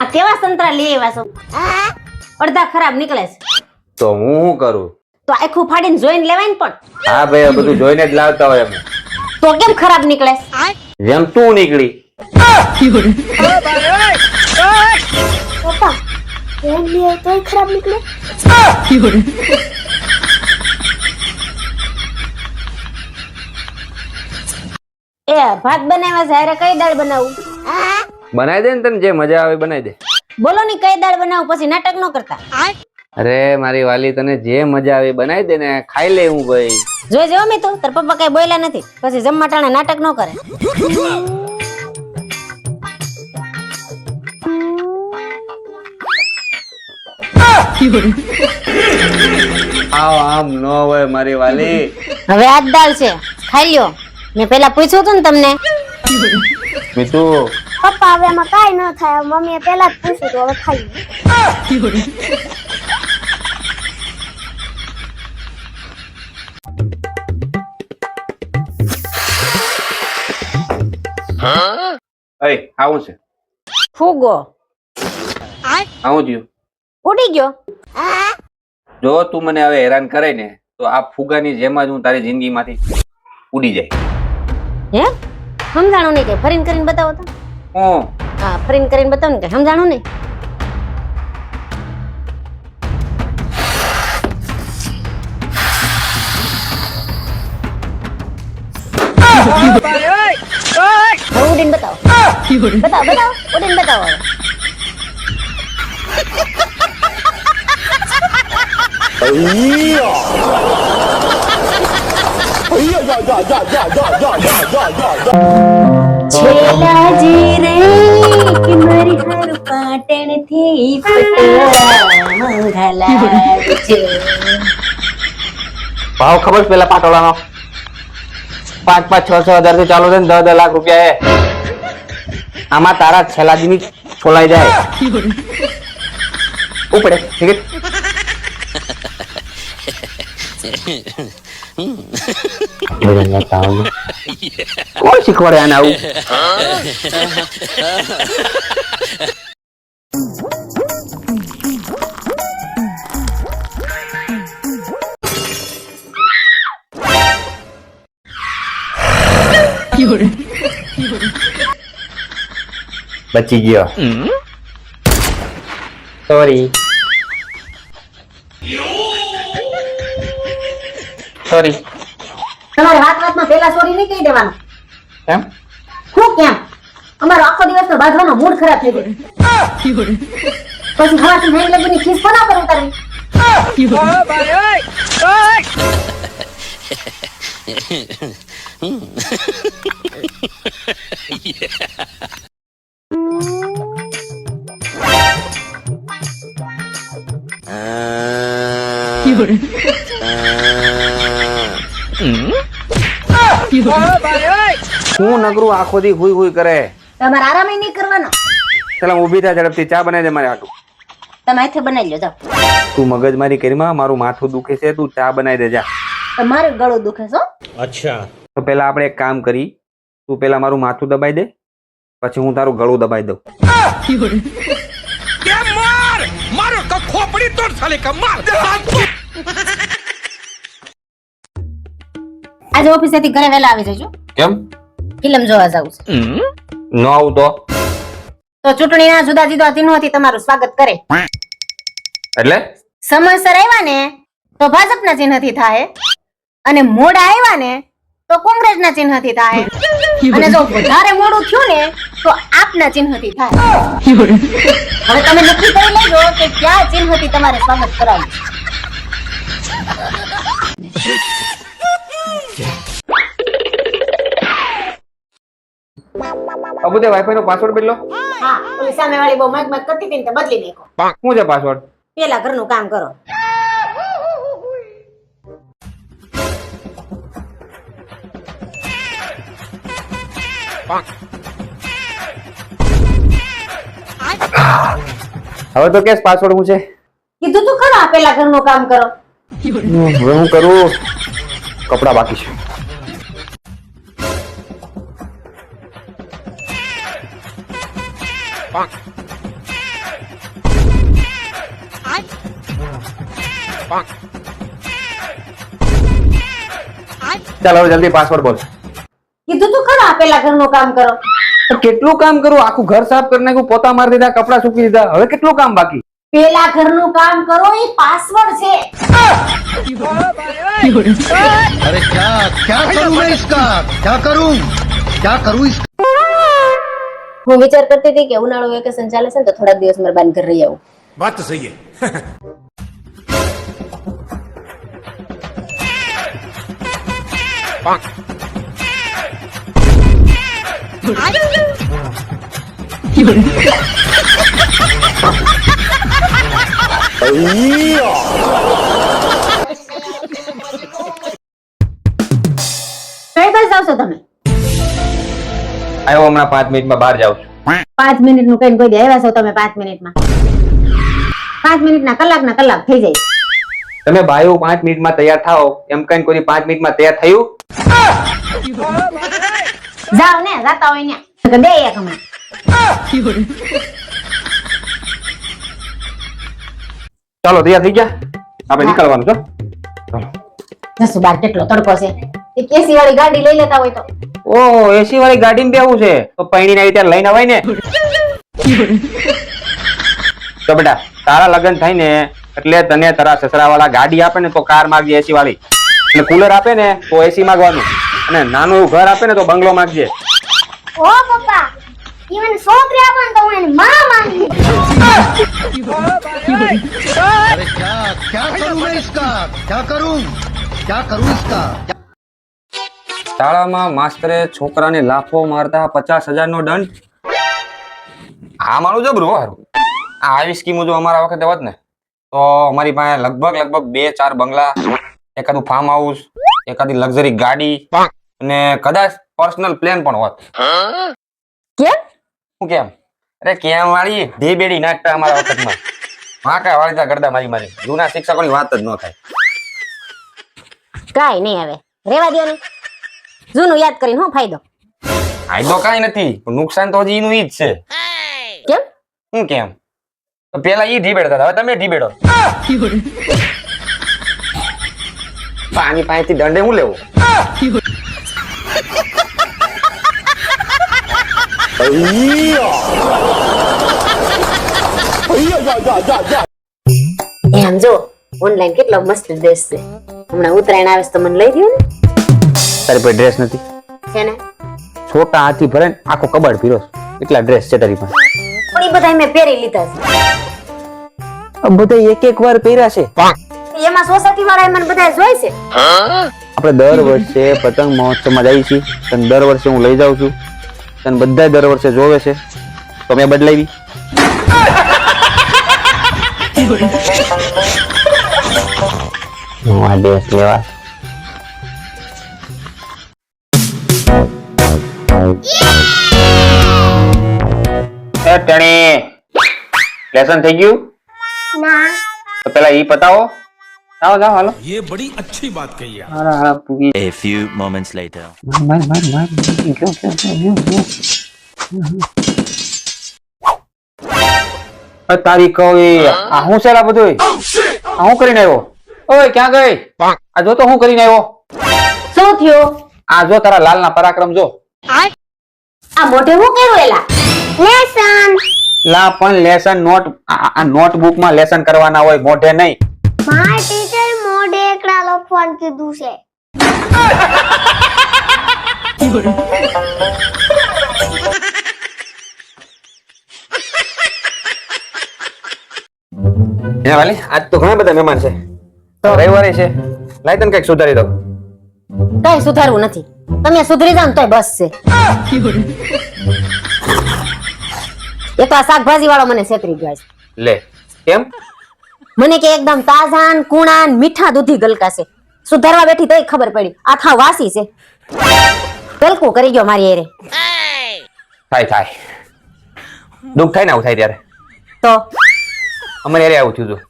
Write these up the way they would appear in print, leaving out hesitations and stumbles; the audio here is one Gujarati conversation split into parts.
આ કેવા સંતરા લઈ આવ્યા છો? અડધા ખરાબ નીકળે છે. તો હું શું કરું? તો આખું ફાડીને જોઈને લેવાય ને પણ. હા ભાઈ, બધું જોઈને જ લાવતા હોય અમે. તો કેમ ખરાબ નીકળે? જેમ તું નીકળી. પપ્પા એમ લે તોય ખરાબ નીકળે. એ ભાત બનાવ્યા છે, હારે કઈ દાળ બનાવું? બનાવી દે ને, તને જે મજા આવે બનાવી દે. બોલો ની કઈ દાળ બનાવું, પછી નાટક ન કરતા. અરે મારી વાલી, તને જે મજા આવે બનાવી દે ને, ખાઈ લે. હું ભાઈ જોઈ જો મી તો તાર પપ્પા કઈ બોલ્યા નથી, પછી જમવા ટાણે નાટક ન કરે. આમ ન હોય મારી વાલી. હવે આ જ દાળ છે, ખાઈ લ્યો. મેં પેલા પૂછ્યું હતું ને તમને. મીતુ, પપ્પા હવે આમાં કાઈ ન થાય, મમ્મીએ પેલા જ પૂછ્યું તો હવે ખાઈ આવું છે? ફૂગો આવું થયું? ઉડી ગયો. જો તું મને હવે હેરાન કરે ને, તો આ ફુગાની જેમ જ હું તારી જિંદગીમાંથી ઉડી જાય. હે સમજાણું નહીં, કે ફરીને કરીને બતાવો તો. હા, ફરીને કરીને બતાવો ને, કે સમજાણું નહીં. હવે ઉડીને બતાવો. બતાવો ઉડીને બતાવો. છેલાજી રે કે મારી હર પાટણ થી પટવા મંગલાવજો. ભાવ ખબર છે પેલા પાટોળાનો? 5-5, 6-6 હજાર થી ચાલુ છે ને 10-10 લાખ રૂપિયા હે. આમાં તારા છેલાજીની છોલાઈ જાય. ઉપડે ઠીક. કોણ શીખવાડે આને આવું? બચી ગયો. સોરી. તમારે વાતમાં પેલા સોરી નહીં કહી દેવાનું. કેમ? હું કેમ? અમારો આખો દિવસનો બાંધવાનો મૂડ ખરાબ થઈ ગયો. પછી હવાથી નહીં લગીની ખીસ કોના પર ઉતારવી? હું નગરું આખો દી હુઈ હુઈ કરે. તમારે આરામ નહીં કરવાનો. ચાલ ઊભી થા, ઝડપથી ચા બનાવી દે મારે હાટું. તમે હાથે બનાવી લો. જાઓ. તું મગજમારી કરીમાં, મારું માથું દુખે છે, તું ચા બનાવી દે જા. તમારું ગળું દુખે છે. અચ્છા, તો પેલા આપણે એક કામ કરી, તું પેલા મારું માથું દબાઈ દે, પછી હું તારું ગળું દબાઈ દઉં. આજે ઓફિસેથી ઘરે વહેલા આવી જજો. કેમ? ફિલ્મ જોવા જાવું છે. ન આવું તો ચૂંટણીના જુદા જુદા ચિહ્નોથી તમારું સ્વાગત કરે. એટલે સમયસર આવ્યા ને તો ભાજપના ચિહ્નથી થાય, અને મોડા આવ્યા ને તો કોંગ્રેસના ચિહ્નથી થાય, અને જો વધારે મોડું થયું ને તો આપના ચિહ્નથી થાય. હવે તમે નક્કી કરી લેજો કે કયા ચિહ્નથી તમારે સ્વાગત કરાવવું. અબુ તે વાઈફાઈ નો પાસવર્ડ બદલો. હા, ઓલી સામેવાળી બહુ મગ મગ કરતી હતી ને, તો બદલી નાખો. શું છે પાસવર્ડ? પેલા ઘરનું કામ કરો. હવે તો કેસ પાસવર્ડ હું છે? કીધું તું ખરા પેલા ઘરનું કામ કરો. હવે હું કરું? કપડા બાકી છે. ચાલ હવે જલ્દી પાસવર્ડ બોલ. કીધું તું ખરા પેલા ઘરનું કામ કરો. તો કેટલું કામ કરું? આખું ઘર સાફ કરી નાખ્યું, પોતા મારી દીધા, કપડા સૂકી દીધા. હવે કેટલું કામ બાકી? પેલા ઘરનું કામ કરો એ પાસવર્ડ છે. अरे क्या करूं मैं इसका क्या करूं इसका હું વિચાર કરતી હતી કે ઉનાળુ વેકેશન ચાલે છે ને તો થોડાક દિવસ મારા બાન ઘર રહી આવું. बात तो सही है. કઈ બાજુ જાવ છો તમે? આવ્યો હમણાં 5 મિનિટમાં બહાર જાઉં છું. 5 મિનિટનું કઈ કોઈ દે આવ્યા છો તમે 5 મિનિટમાં? 5 મિનિટના કલાક થઈ જાય. તમે ભાઈઓ 5 મિનિટમાં તૈયાર થાઓ એમ કઈ કોઈ 5 મિનિટમાં તૈયાર થયું? જાવ ને જાતા હોય ને દે એક હમણાં. ચાલો તૈયાર થઈ ગયા, આપણે નીકળવાનું છો. ચાલો. જસુ બાર કેટલો તડકો છે. એક એસી વાળી ગાડી લઈ લેતા હોય તો. ઓહો, એસી વાળી ગાડીમાં બેવું છે તો પૈણીને આવી ત્યારે લઈને અવાય ને. તો બેટા તારા લગ્ન થાય ને એટલે તને તારા સસરા વાળા ગાડી આપે ને તો કાર માંગજે એસી વાળી, એટલે કુલર આપે ને તો એસી માંગવાનું, અને નાનું એવું ઘર આપે ને તો બંગલો માંગજે. ઓ પપ્પા, ઈવન છોકરી આપો ને તો હું એની માં માંગી. अरे क्या करूं मैं इसका क्या करूं इसका શાળામાં માસ્તરે છોકરાને લાફો મારતા 50,000 નો દંડ. આ મારું જબરું હારું. આવી સ્કીમ જો અમારા વખતે હોત ને તો અમારી પાસે લગભગ 2-4 બંગલા, એકાદું ફાર્મ હાઉસ, એકાદી લક્ઝરી ગાડી અને કદાચ પર્સનલ પ્લેન પણ હોત. કેમ? શું કેમ? અરે કેમ વાળી ઢેબેડી નાખતા અમારા વખતમાં. વાંકા વાળતા ગરદા મારી જૂના શિક્ષકોની વાત જ ન થાય. કાઈ નહીં, હવે રેવા દો ને. જૂનું યાદ કરીને શું ફાયદો? ફાયદો કાંઈ નથી, પણ નુકસાન તો હજી એનું ઈ જ છે. કેમ? શું કેમ? તો પેલા ઈ ઢીબેડતા હતા, હવે તમે ઢીબેડો. પાણી પાસેથી દંડે હું લેવું? એમ જો ઓનલાઈન કેટલો મસ્ત ડ્રેસ છે. હમણાં ઉત્તરાયણ આવે છે તો મને લઈ દો ને. તારી પાસે ડ્રેસ નથી? છે ને, છોટા હાથી ભરે આખો કબાડ પીરો એટલા ડ્રેસ છે તારી પાસે. પણ ઈ બધા મેં પહેરી લીધા છે. બધા એક વાર પહેર્યા છે. એમાં સોસાયટી વાળા મને બધા જોઈ છે. આપણે દર વર્ષે પતંગ મહોત્સવમાં જઈએ છીએ, તને દર વર્ષે હું લઈ જાઉં છું, તને બધા દર વર્ષે જોવે છે, તો મેં બદલાવી. હું આ ડ્રેસ લેવા. લેસન થઈ ગયું? ના, તો પેલા ઈ પતાવો. જાઓ હાલો. ये बड़ी अच्छी बात कही है. A few moments later. તારી કઈ આ હું છે બધું? આ હું કરીને આવ્યો? ઓય ક્યાં ગઈ? આ જો તો હું કરીને આવ્યો? શું થયું? આ જો તારા લાલના પરાક્રમ જો. આ મોઢે હું કર્યું એલા? લેસન. લા પણ લેસન નોટ, આ નોટબુક માં લેસન કરવાના હોય, મોઢે નહીં. મારા ટીચર મોઢે એકડા લખવાનું કીધું છે. હે વાલી, આજ તો ઘણા બધા મહેમાન છે, તો રવિવારે છે, લાઈ તને કઈક સુધારી દઉં. કઈ સુધારવું નથી, તમે સુધરી જાવ ને તોય બસ છે. એ તો આ શાકભાજી વાળો મને છેતરી ગયો છે. લે કેમ? મને કે એકદમ તાજા ને કુણા ને મીઠા દૂધી ગલકા છે. સુધારવા બેઠી તોય ખબર પડી આ થા વાસી છે. ગલકું કરી ગયો મારી એરે. થાય દુઃખ થાય ને આવું થાય ત્યારે. તો અમારે એરે આવું થયું હતું.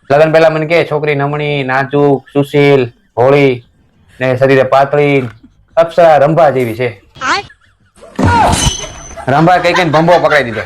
લગ્ન પહેલા મને કે છોકરી નમણી, નાજુક, સુશીલ, ભોળી ને શરીરે પાતળી, અપ્સરા રંભા જેવી છે. રંભા કઈ કઈ ભંભો પકડાઈ દીધો.